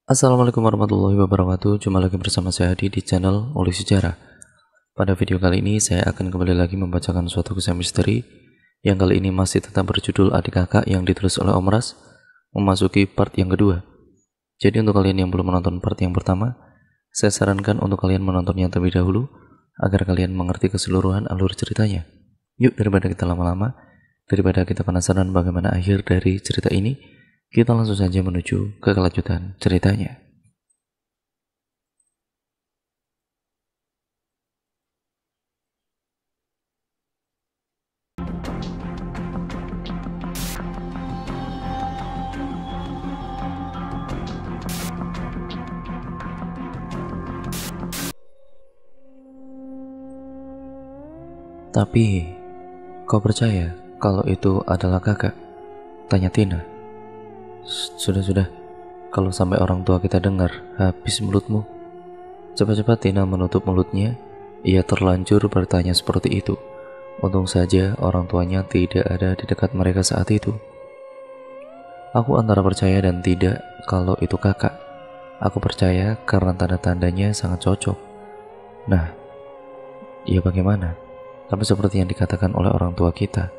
Assalamualaikum warahmatullahi wabarakatuh. Jumpa lagi bersama saya Adi di channel Uli Sejarah. Pada video kali ini saya akan kembali lagi membacakan suatu kisah misteri yang kali ini masih tetap berjudul Adik Kakak yang ditulis oleh Om Ras, memasuki part yang kedua. Jadi untuk kalian yang belum menonton part yang pertama, saya sarankan untuk kalian menontonnya terlebih dahulu agar kalian mengerti keseluruhan alur ceritanya. Yuk, daripada kita lama-lama, daripada kita penasaran bagaimana akhir dari cerita ini, kita langsung saja menuju ke kelanjutan ceritanya. Tapi, kau percaya kalau itu adalah kakak? Tanya Tina. Sudah, kalau sampai orang tua kita dengar, habis mulutmu. Cepat-cepat Tina menutup mulutnya. Ia terlanjur bertanya seperti itu. Untung saja orang tuanya tidak ada di dekat mereka saat itu. Aku antara percaya dan tidak kalau itu kakak. Aku percaya karena tanda-tandanya sangat cocok. Nah, ya bagaimana? Tapi seperti yang dikatakan oleh orang tua kita,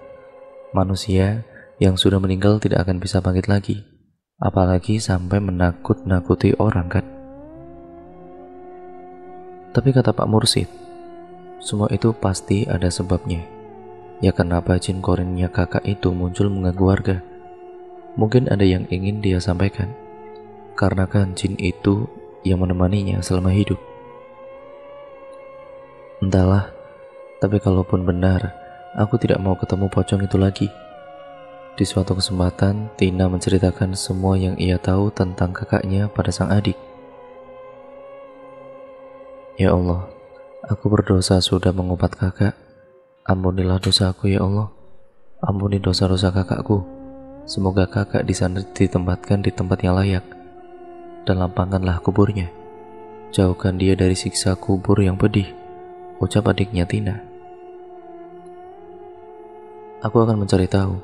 manusia yang sudah meninggal tidak akan bisa bangkit lagi, apalagi sampai menakut-nakuti orang kan. Tapi kata Pak Mursid, semua itu pasti ada sebabnya. Ya kenapa jin korinnya kakak itu muncul mengganggu warga? Mungkin ada yang ingin dia sampaikan, karena kan jin itu yang menemaninya selama hidup. Entahlah, tapi kalaupun benar, aku tidak mau ketemu pocong itu lagi. Di suatu kesempatan, Tina menceritakan semua yang ia tahu tentang kakaknya pada sang adik. Ya Allah, aku berdosa sudah mengobat kakak. Ampunilah dosaku ya Allah. Ampuni dosa-dosa kakakku. Semoga kakak di sana ditempatkan di tempat yang layak, dan lapangkanlah kuburnya. Jauhkan dia dari siksa kubur yang pedih, ucap adiknya Tina. Aku akan mencari tahu,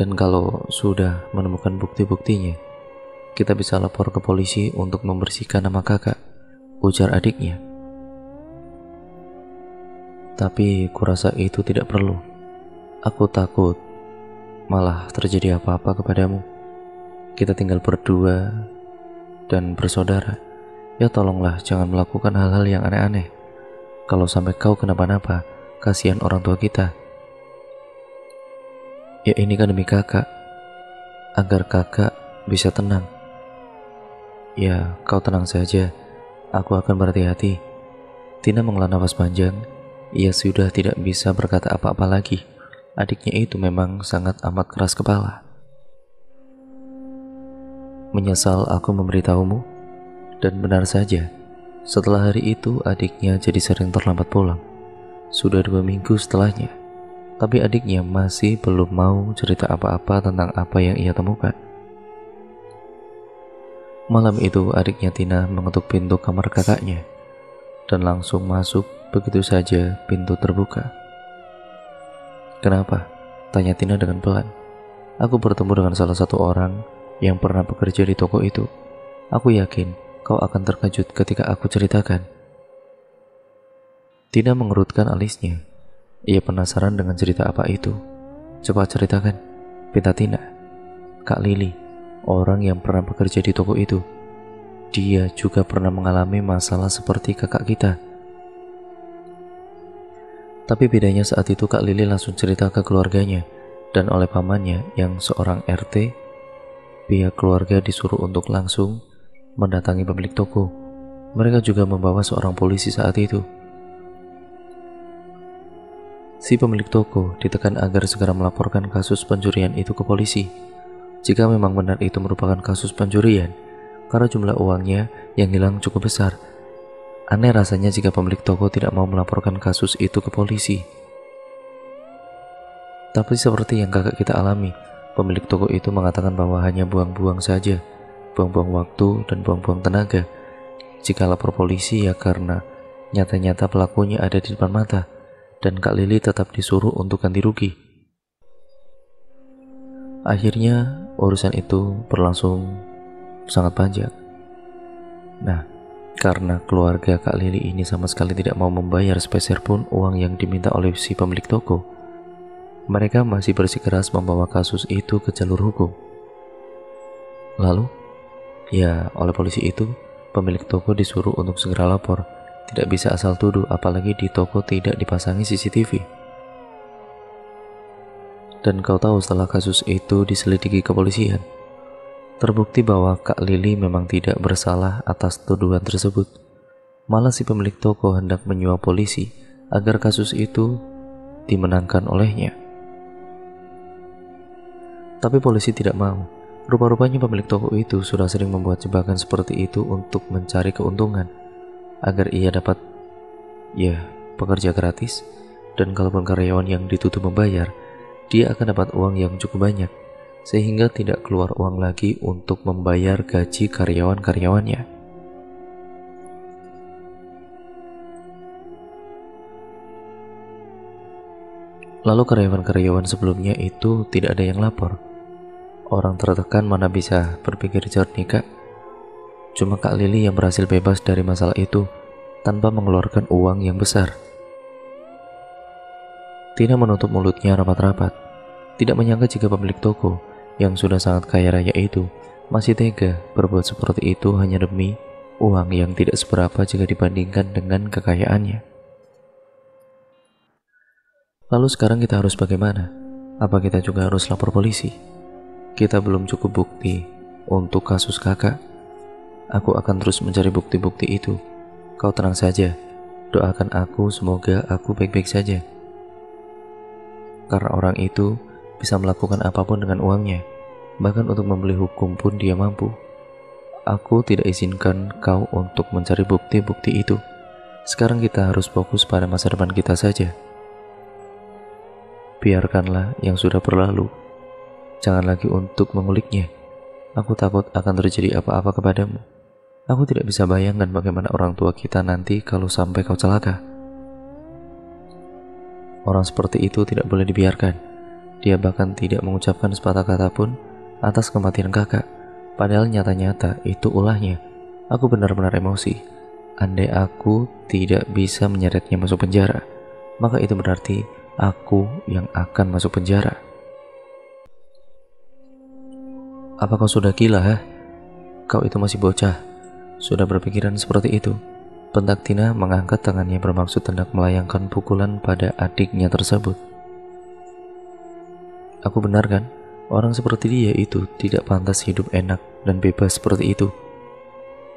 dan kalau sudah menemukan bukti-buktinya, kita bisa lapor ke polisi untuk membersihkan nama kakak, ujar adiknya. Tapi kurasa itu tidak perlu. Aku takut malah terjadi apa-apa kepadamu. Kita tinggal berdua dan bersaudara. Ya tolonglah jangan melakukan hal-hal yang aneh-aneh. Kalau sampai kau kenapa-napa, kasihan orang tua kita. Ya ini kan demi kakak, agar kakak bisa tenang. Ya kau tenang saja, aku akan berhati-hati. Tina menghela nafas panjang. Ia sudah tidak bisa berkata apa-apa lagi. Adiknya itu memang sangat amat keras kepala. Menyesal aku memberitahumu. Dan benar saja, setelah hari itu adiknya jadi sering terlambat pulang. Sudah 2 minggu setelahnya, tapi adiknya masih belum mau cerita apa-apa tentang apa yang ia temukan. Malam itu adiknya Tina mengetuk pintu kamar kakaknya, dan langsung masuk. Begitu saja pintu terbuka. Kenapa? Tanya Tina dengan pelan. Aku bertemu dengan salah satu orang yang pernah bekerja di toko itu. Aku yakin kau akan terkejut ketika aku ceritakan. Tina mengerutkan alisnya. Ia penasaran dengan cerita apa itu. Coba ceritakan, pinta Tina. Kak Lili, orang yang pernah bekerja di toko itu. Dia juga pernah mengalami masalah seperti kakak kita. Tapi bedanya saat itu Kak Lili langsung cerita ke keluarganya, dan oleh pamannya yang seorang RT, pihak keluarga disuruh untuk langsung mendatangi pemilik toko. Mereka juga membawa seorang polisi saat itu. Si pemilik toko ditekan agar segera melaporkan kasus pencurian itu ke polisi. Jika memang benar itu merupakan kasus pencurian, karena jumlah uangnya yang hilang cukup besar. Aneh rasanya jika pemilik toko tidak mau melaporkan kasus itu ke polisi. Tapi seperti yang kakak kita alami, pemilik toko itu mengatakan bahwa hanya buang-buang saja, buang-buang waktu dan buang-buang tenaga. Jika lapor polisi ya karena nyata-nyata pelakunya ada di depan mata, dan Kak Lili tetap disuruh untuk ganti rugi. Akhirnya urusan itu berlangsung sangat panjang. Nah, karena keluarga Kak Lili ini sama sekali tidak mau membayar sepeser pun uang yang diminta oleh si pemilik toko, mereka masih bersikeras membawa kasus itu ke jalur hukum. Lalu, ya oleh polisi itu, pemilik toko disuruh untuk segera lapor. Tidak bisa asal tuduh, apalagi di toko tidak dipasangi CCTV. Dan kau tahu setelah kasus itu diselidiki kepolisian, terbukti bahwa Kak Lili memang tidak bersalah atas tuduhan tersebut. Malah si pemilik toko hendak menyuap polisi agar kasus itu dimenangkan olehnya. Tapi polisi tidak mau. Rupa-rupanya pemilik toko itu sudah sering membuat jebakan seperti itu untuk mencari keuntungan, agar ia dapat, pekerja gratis. Dan kalaupun karyawan yang dituduh membayar, dia akan dapat uang yang cukup banyak, sehingga tidak keluar uang lagi untuk membayar gaji karyawan-karyawannya. Lalu karyawan-karyawan sebelumnya itu tidak ada yang lapor. Orang tertekan mana bisa berpikir jernih, Kak. Cuma Kak Lili yang berhasil bebas dari masalah itu tanpa mengeluarkan uang yang besar. Tina menutup mulutnya rapat-rapat. Tidak menyangka jika pemilik toko yang sudah sangat kaya raya itu masih tega berbuat seperti itu hanya demi uang yang tidak seberapa jika dibandingkan dengan kekayaannya. Lalu sekarang kita harus bagaimana? Apa kita juga harus lapor polisi? Kita belum cukup bukti untuk kasus kakak. Aku akan terus mencari bukti-bukti itu. Kau tenang saja, doakan aku semoga aku baik-baik saja. Karena orang itu bisa melakukan apapun dengan uangnya, bahkan untuk membeli hukum pun dia mampu. Aku tidak izinkan kau untuk mencari bukti-bukti itu. Sekarang kita harus fokus pada masa depan kita saja. Biarkanlah yang sudah berlalu. Jangan lagi untuk menguliknya. Aku takut akan terjadi apa-apa kepadamu. Aku tidak bisa bayangkan bagaimana orang tua kita nanti kalau sampai kau celaka. Orang seperti itu tidak boleh dibiarkan. Dia bahkan tidak mengucapkan sepatah kata pun atas kematian kakak. Padahal nyata-nyata itu ulahnya. Aku benar-benar emosi. Andai aku tidak bisa menyeretnya masuk penjara, maka itu berarti aku yang akan masuk penjara. Apa kau sudah gila, ha? Kau itu masih bocah, sudah berpikiran seperti itu. Bentak Tina mengangkat tangannya bermaksud hendak melayangkan pukulan pada adiknya tersebut. Aku benar kan? Orang seperti dia itu tidak pantas hidup enak dan bebas seperti itu.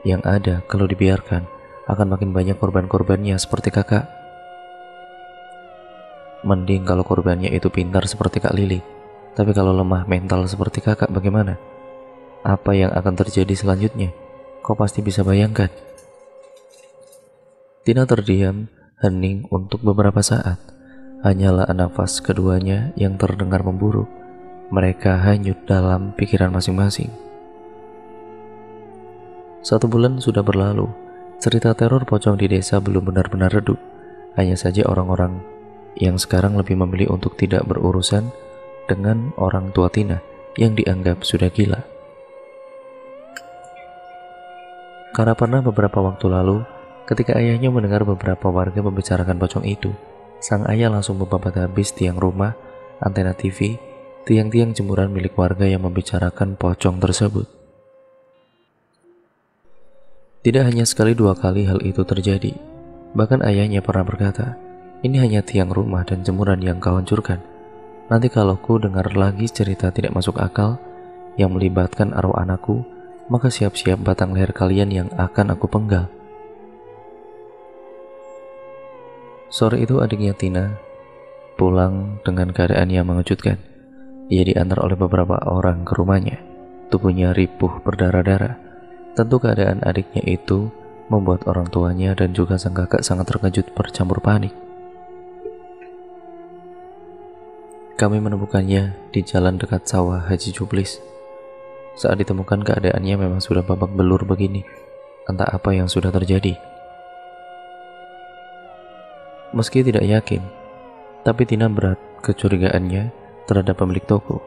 Yang ada kalau dibiarkan akan makin banyak korban-korbannya seperti kakak. Mending kalau korbannya itu pintar seperti Kak Lili. Tapi kalau lemah mental seperti kakak bagaimana? Apa yang akan terjadi selanjutnya? Kau pasti bisa bayangkan. Tina terdiam, hening untuk beberapa saat. Hanyalah nafas keduanya yang terdengar memburuk. Mereka hanyut dalam pikiran masing-masing. 1 bulan sudah berlalu. Cerita teror pocong di desa belum benar-benar redup. Hanya saja orang-orang yang sekarang lebih memilih untuk tidak berurusan dengan orang tua Tina yang dianggap sudah gila. Karena pernah beberapa waktu lalu, ketika ayahnya mendengar beberapa warga membicarakan pocong itu, sang ayah langsung membabat habis tiang rumah, antena TV, tiang-tiang jemuran milik warga yang membicarakan pocong tersebut. Tidak hanya sekali 2 kali hal itu terjadi. Bahkan ayahnya pernah berkata, "Ini hanya tiang rumah dan jemuran yang kau hancurkan. Nanti kalau ku dengar lagi cerita tidak masuk akal yang melibatkan arwah anakku, maka siap-siap batang leher kalian yang akan aku penggal." Sore itu adiknya Tina pulang dengan keadaan yang mengejutkan. Ia diantar oleh beberapa orang ke rumahnya. Tubuhnya ripuh berdarah-darah. Tentu keadaan adiknya itu membuat orang tuanya dan juga sang kakak sangat terkejut bercampur panik. Kami menemukannya di jalan dekat sawah Haji Jublis. Saat ditemukan keadaannya memang sudah babak belur begini. Entah apa yang sudah terjadi. Meski tidak yakin, tapi Tina berat kecurigaannya terhadap pemilik toko.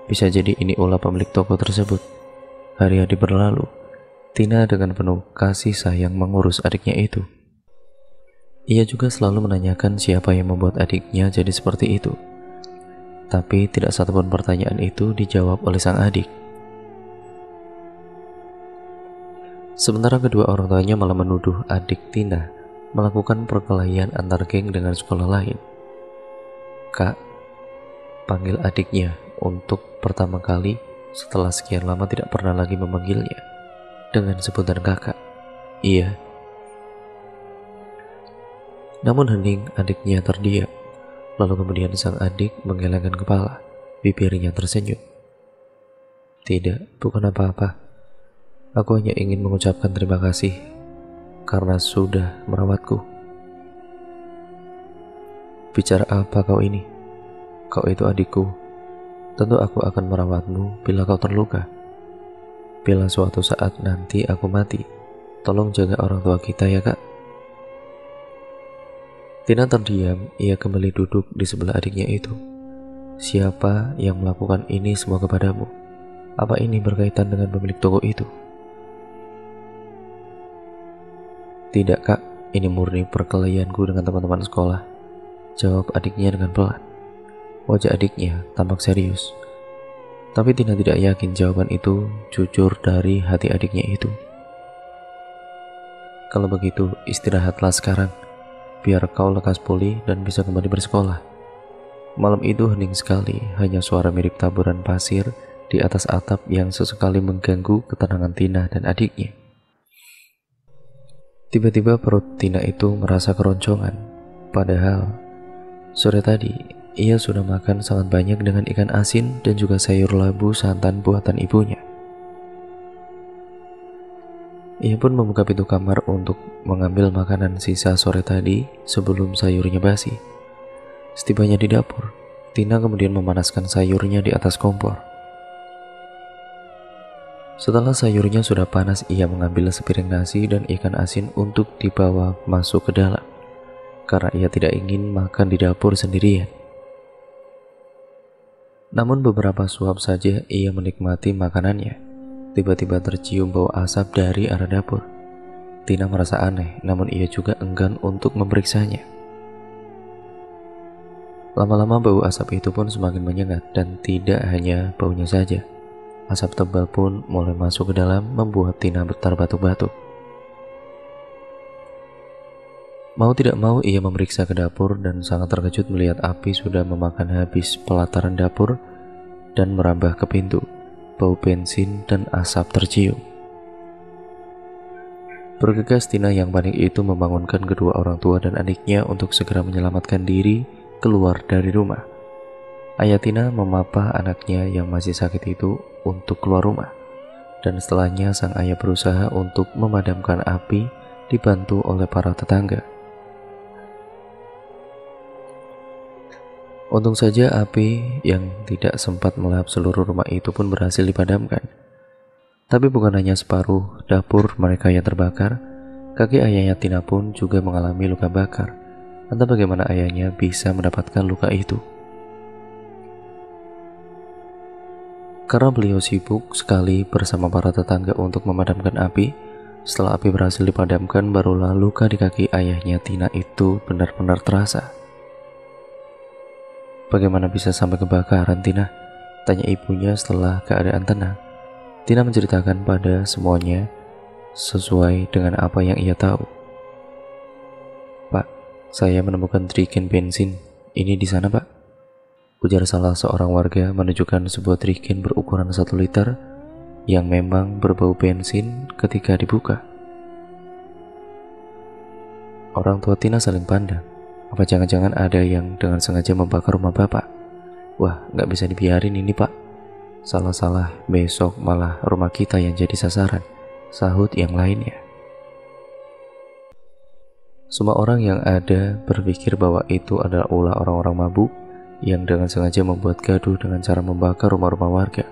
Bisa jadi ini ulah pemilik toko tersebut. Hari-hari berlalu, Tina dengan penuh kasih sayang mengurus adiknya itu. Ia juga selalu menanyakan siapa yang membuat adiknya jadi seperti itu. Tapi tidak satupun pertanyaan itu dijawab oleh sang adik. Sementara kedua orang tuanya malah menuduh adik Tina melakukan perkelahian antar geng dengan sekolah lain. Kak, panggil adiknya untuk pertama kali setelah sekian lama tidak pernah lagi memanggilnya dengan sebutan kakak. Iya. Namun hening adiknya terdiam. Lalu kemudian sang adik menggelengkan kepala. Bibirnya tersenyum. Tidak, bukan apa-apa. Aku hanya ingin mengucapkan terima kasih karena sudah merawatku. Bicara apa kau ini? Kau itu adikku. Tentu aku akan merawatmu bila kau terluka. Bila suatu saat nanti aku mati, tolong jaga orang tua kita ya kak. Tina terdiam, ia kembali duduk di sebelah adiknya itu. Siapa yang melakukan ini semua kepadamu? Apa ini berkaitan dengan pemilik toko itu? Tidak kak, ini murni perkelahianku dengan teman-teman sekolah, jawab adiknya dengan pelan. Wajah adiknya tampak serius. Tapi Tina tidak yakin jawaban itu jujur dari hati adiknya itu. Kalau begitu, istirahatlah sekarang, biar kau lekas pulih dan bisa kembali bersekolah. Malam itu hening sekali, hanya suara mirip taburan pasir di atas atap yang sesekali mengganggu ketenangan Tina dan adiknya. Tiba-tiba perut Tina itu merasa keroncongan, padahal sore tadi ia sudah makan sangat banyak dengan ikan asin dan juga sayur labu santan buatan ibunya. Ia pun membuka pintu kamar untuk mengambil makanan sisa sore tadi sebelum sayurnya basi. Setibanya di dapur, Tina kemudian memanaskan sayurnya di atas kompor. Setelah sayurnya sudah panas, ia mengambil sepiring nasi dan ikan asin untuk dibawa masuk ke dalam, karena ia tidak ingin makan di dapur sendirian. Namun beberapa suap saja ia menikmati makanannya. Tiba-tiba tercium bau asap dari arah dapur. Tina merasa aneh, namun ia juga enggan untuk memeriksanya. Lama-lama bau asap itu pun semakin menyengat, dan tidak hanya baunya saja. Asap tebal pun mulai masuk ke dalam, membuat Tina terbatuk-batuk. Mau tidak mau ia memeriksa ke dapur dan sangat terkejut melihat api sudah memakan habis pelataran dapur dan merambah ke pintu. Bau bensin dan asap tercium. Bergegas Tina yang panik itu membangunkan kedua orang tua dan adiknya untuk segera menyelamatkan diri keluar dari rumah. Ayah Tina memapah anaknya yang masih sakit itu untuk keluar rumah, dan setelahnya sang ayah berusaha untuk memadamkan api dibantu oleh para tetangga. Untung saja api yang tidak sempat melahap seluruh rumah itu pun berhasil dipadamkan. Tapi bukan hanya separuh dapur mereka yang terbakar, kaki ayahnya Tina pun juga mengalami luka bakar. Entah bagaimana ayahnya bisa mendapatkan luka itu. Karena beliau sibuk sekali bersama para tetangga untuk memadamkan api, setelah api berhasil dipadamkan, barulah luka di kaki ayahnya Tina itu benar-benar terasa. Bagaimana bisa sampai kebakaran, Tina? Tanya ibunya setelah keadaan tenang. Tina menceritakan pada semuanya sesuai dengan apa yang ia tahu. Pak, saya menemukan jerigen bensin. Ini di sana, Pak. Ujar salah seorang warga menunjukkan sebuah jerigen berukuran 1 liter yang memang berbau bensin ketika dibuka. Orang tua Tina saling pandang. Apa jangan-jangan ada yang dengan sengaja membakar rumah bapak? Wah, nggak bisa dibiarin ini pak. Salah-salah besok malah rumah kita yang jadi sasaran, sahut yang lainnya. Semua orang yang ada berpikir bahwa itu adalah ulah orang-orang mabuk yang dengan sengaja membuat gaduh dengan cara membakar rumah-rumah warga.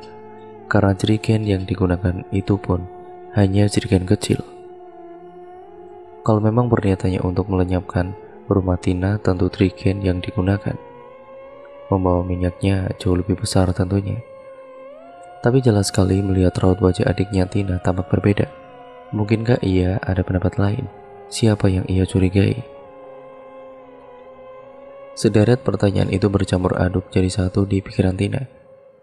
Karena jerigen yang digunakan itu pun hanya jerigen kecil. Kalau memang berniatannya untuk melenyapkan rumah Tina, tentu jerigen yang digunakan membawa minyaknya jauh lebih besar tentunya. Tapi jelas sekali melihat raut wajah adiknya Tina tampak berbeda. Mungkinkah ia ada pendapat lain? Siapa yang ia curigai? Sederet pertanyaan itu bercampur aduk jadi satu di pikiran Tina.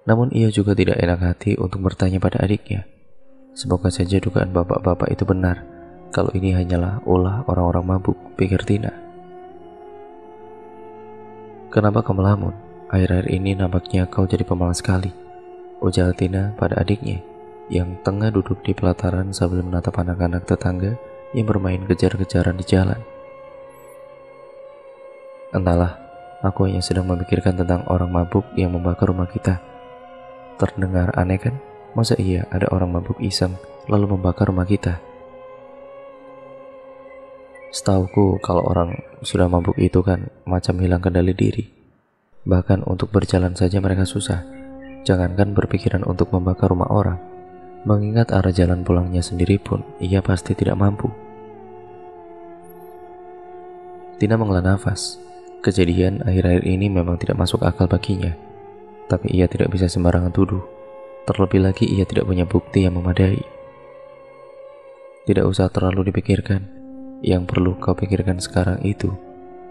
Namun ia juga tidak enak hati untuk bertanya pada adiknya. Semoga saja dugaan bapak-bapak itu benar, kalau ini hanyalah ulah orang-orang mabuk, pikir Tina. Kenapa kau melamun? Akhir-akhir ini nampaknya kau jadi pemalas sekali, ujar Tina pada adiknya yang tengah duduk di pelataran sambil menatap anak-anak tetangga yang bermain kejar-kejaran di jalan. Entahlah, aku hanya sedang memikirkan tentang orang mabuk yang membakar rumah kita. Terdengar aneh kan? Masa iya ada orang mabuk iseng lalu membakar rumah kita? Setauku kalau orang sudah mabuk itu kan macam hilang kendali diri. Bahkan untuk berjalan saja mereka susah. Jangankan berpikiran untuk membakar rumah orang. Mengingat arah jalan pulangnya sendiri pun ia pasti tidak mampu. Tina menghela nafas. Kejadian akhir-akhir ini memang tidak masuk akal baginya. Tapi ia tidak bisa sembarangan tuduh. Terlebih lagi ia tidak punya bukti yang memadai. Tidak usah terlalu dipikirkan. Yang perlu kau pikirkan sekarang itu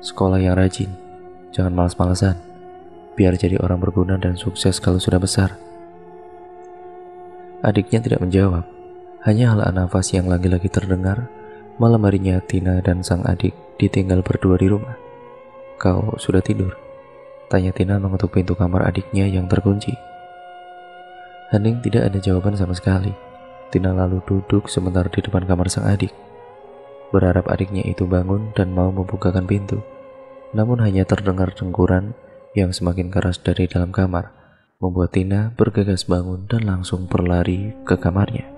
sekolah yang rajin. Jangan malas-malasan. Biar jadi orang berguna dan sukses kalau sudah besar. Adiknya tidak menjawab. Hanya hala nafas yang lagi-lagi terdengar. Malam harinya Tina dan sang adik ditinggal berdua di rumah. Kau sudah tidur? Tanya Tina mengetuk pintu kamar adiknya yang terkunci. Hening tidak ada jawaban sama sekali. Tina lalu duduk sebentar di depan kamar sang adik. Berharap adiknya itu bangun dan mau membukakan pintu. Namun hanya terdengar dengkuran yang semakin keras dari dalam kamar, membuat Tina bergegas bangun dan langsung berlari ke kamarnya.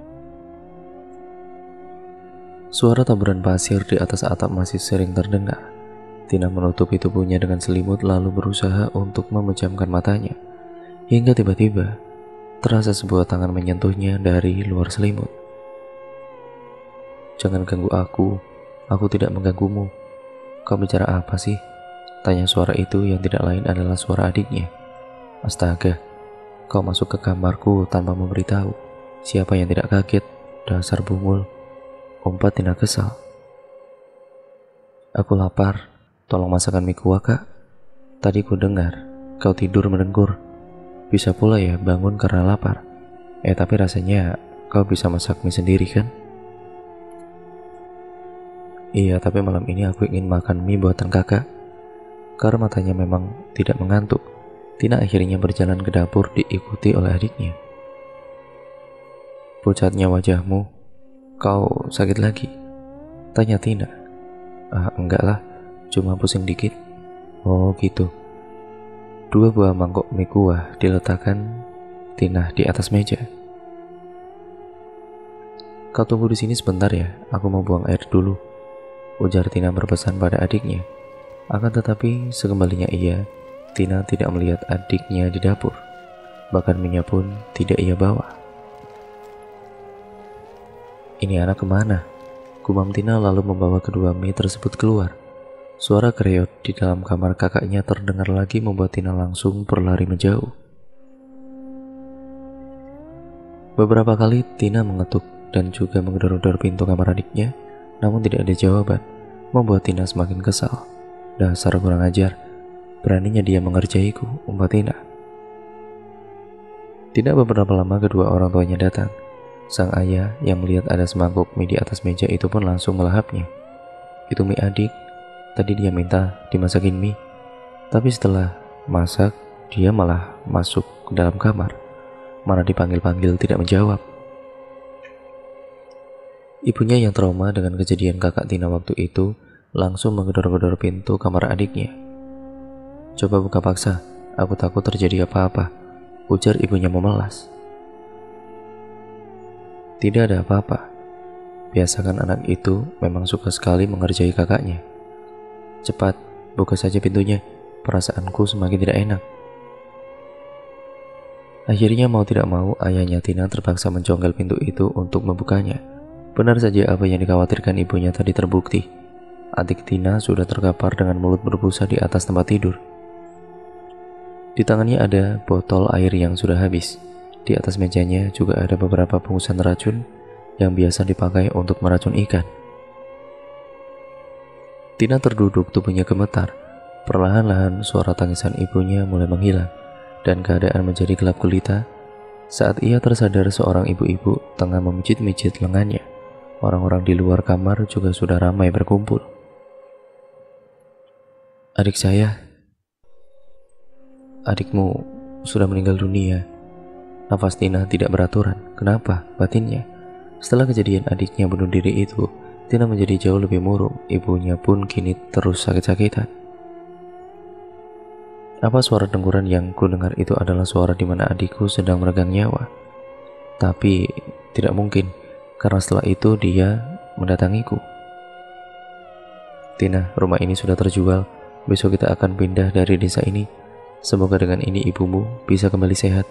Suara taburan pasir di atas atap masih sering terdengar. Tina menutupi tubuhnya dengan selimut lalu berusaha untuk memejamkan matanya. Hingga tiba-tiba, terasa sebuah tangan menyentuhnya dari luar selimut. Jangan ganggu aku tidak mengganggumu. Kau bicara apa sih? Tanya suara itu yang tidak lain adalah suara adiknya. Astaga, kau masuk ke kamarku tanpa memberitahu. Siapa yang tidak kaget? Dasar bungul. Umpat Tina kesal. Aku lapar, tolong masakan mie kuah kak. Tadi ku dengar, kau tidur mendengkur. Bisa pula ya bangun karena lapar. Tapi rasanya kau bisa masak mie sendiri kan? Iya, tapi malam ini aku ingin makan mie buatan kakak. Karena matanya memang tidak mengantuk, Tina akhirnya berjalan ke dapur diikuti oleh adiknya. Pucatnya wajahmu, kau sakit lagi? Tanya Tina. Enggak lah, cuma pusing dikit. Oh gitu. 2 buah mangkok mie kuah diletakkan Tina di atas meja. Kau tunggu di sini sebentar ya, aku mau buang air dulu, ujar Tina berpesan pada adiknya. Akan tetapi sekembalinya ia, Tina tidak melihat adiknya di dapur. Bahkan minyak pun tidak ia bawa. Ini anak kemana? Gumam Tina lalu membawa kedua mie tersebut keluar. Suara kereot di dalam kamar kakaknya terdengar lagi membuat Tina langsung berlari menjauh. Beberapa kali Tina mengetuk dan juga menggedor-gedor pintu kamar adiknya, namun tidak ada jawaban, membuat Tina semakin kesal. Dasar kurang ajar, beraninya dia mengerjaiku, umpat Tina. Tidak beberapa lama kedua orang tuanya datang. Sang ayah yang melihat ada semangkuk mie di atas meja itu pun langsung melahapnya. Itu mie adik, tadi dia minta dimasakin mie. Tapi setelah masak, dia malah masuk ke dalam kamar. Mana dipanggil-panggil tidak menjawab. Ibunya yang trauma dengan kejadian kakak Tina waktu itu langsung menggedor-gedor pintu kamar adiknya. Coba buka paksa, aku takut terjadi apa-apa, ujar ibunya memelas. Tidak ada apa-apa. Biasakan anak itu memang suka sekali mengerjai kakaknya. Cepat, buka saja pintunya, perasaanku semakin tidak enak. Akhirnya mau tidak mau ayahnya Tina terpaksa mencongkel pintu itu untuk membukanya. Benar saja apa yang dikhawatirkan ibunya tadi terbukti. Adik Tina sudah terkapar dengan mulut berbusa di atas tempat tidur. Di tangannya ada botol air yang sudah habis. Di atas mejanya juga ada beberapa bungkusan racun yang biasa dipakai untuk meracun ikan. Tina terduduk, tubuhnya gemetar. Perlahan-lahan suara tangisan ibunya mulai menghilang dan keadaan menjadi gelap gulita. Saat ia tersadar, seorang ibu-ibu tengah memijit-mijit lengannya. Orang-orang di luar kamar juga sudah ramai berkumpul. "Adik saya, adikmu sudah meninggal dunia." Nafas Tina tidak beraturan. Kenapa? Batinnya. Setelah kejadian adiknya bunuh diri itu, Tina menjadi jauh lebih murung. Ibunya pun kini terus sakit-sakitan. Apa suara dengkuran yang ku dengar itu adalah suara di mana adikku sedang meregang nyawa? Tapi tidak mungkin, karena setelah itu dia mendatangiku. "Tina, rumah ini sudah terjual. Besok kita akan pindah dari desa ini. Semoga dengan ini ibumu bisa kembali sehat."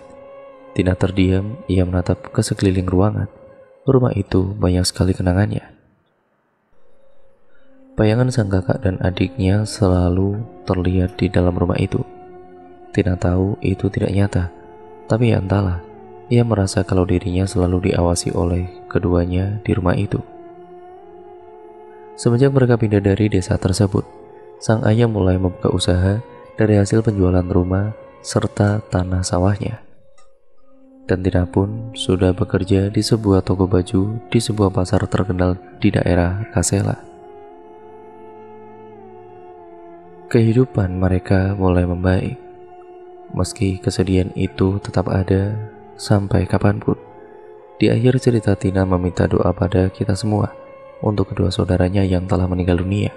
Tina terdiam, ia menatap ke sekeliling ruangan. Rumah itu banyak sekali kenangannya. Bayangan sang kakak dan adiknya selalu terlihat di dalam rumah itu. Tina tahu itu tidak nyata, tapi ya entahlah, ia merasa kalau dirinya selalu diawasi oleh keduanya di rumah itu. Semenjak mereka pindah dari desa tersebut, sang ayah mulai membuka usaha dari hasil penjualan rumah serta tanah sawahnya. Dan Tina pun sudah bekerja di sebuah toko baju di sebuah pasar terkenal di daerah Kasela. Kehidupan mereka mulai membaik. Meski kesedihan itu tetap ada sampai kapanpun. Di akhir cerita, Tina meminta doa pada kita semua untuk kedua saudaranya yang telah meninggal dunia.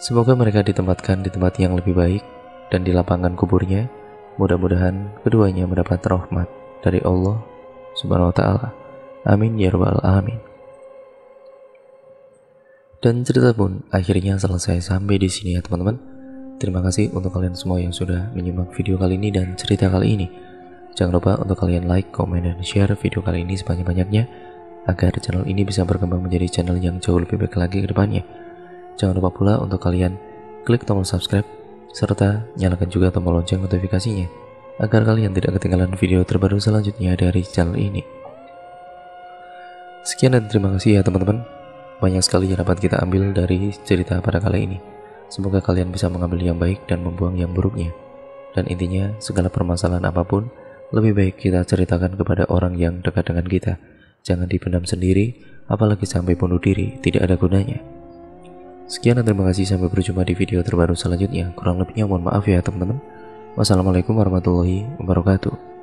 Semoga mereka ditempatkan di tempat yang lebih baik dan di lapangan kuburnya. Mudah-mudahan keduanya mendapat rahmat dari Allah Subhanahu wa Ta'ala. Amin ya rabbal alamin. Dan cerita pun akhirnya selesai sampai di sini ya teman-teman. Terima kasih untuk kalian semua yang sudah menyimak video kali ini dan cerita kali ini. Jangan lupa untuk kalian like, komen, dan share video kali ini sebanyak-banyaknya agar channel ini bisa berkembang menjadi channel yang jauh lebih baik lagi ke depannya. Jangan lupa pula untuk kalian klik tombol subscribe serta nyalakan juga tombol lonceng notifikasinya agar kalian tidak ketinggalan video terbaru selanjutnya dari channel ini. Sekian dan terima kasih ya teman-teman. Banyak sekali yang dapat kita ambil dari cerita pada kali ini. Semoga kalian bisa mengambil yang baik dan membuang yang buruknya. Dan intinya, segala permasalahan apapun, lebih baik kita ceritakan kepada orang yang dekat dengan kita. Jangan dipendam sendiri, apalagi sampai bunuh diri, tidak ada gunanya. Sekian dan terima kasih, sampai berjumpa di video terbaru selanjutnya. Kurang lebihnya mohon maaf ya teman-teman. Wassalamualaikum warahmatullahi wabarakatuh.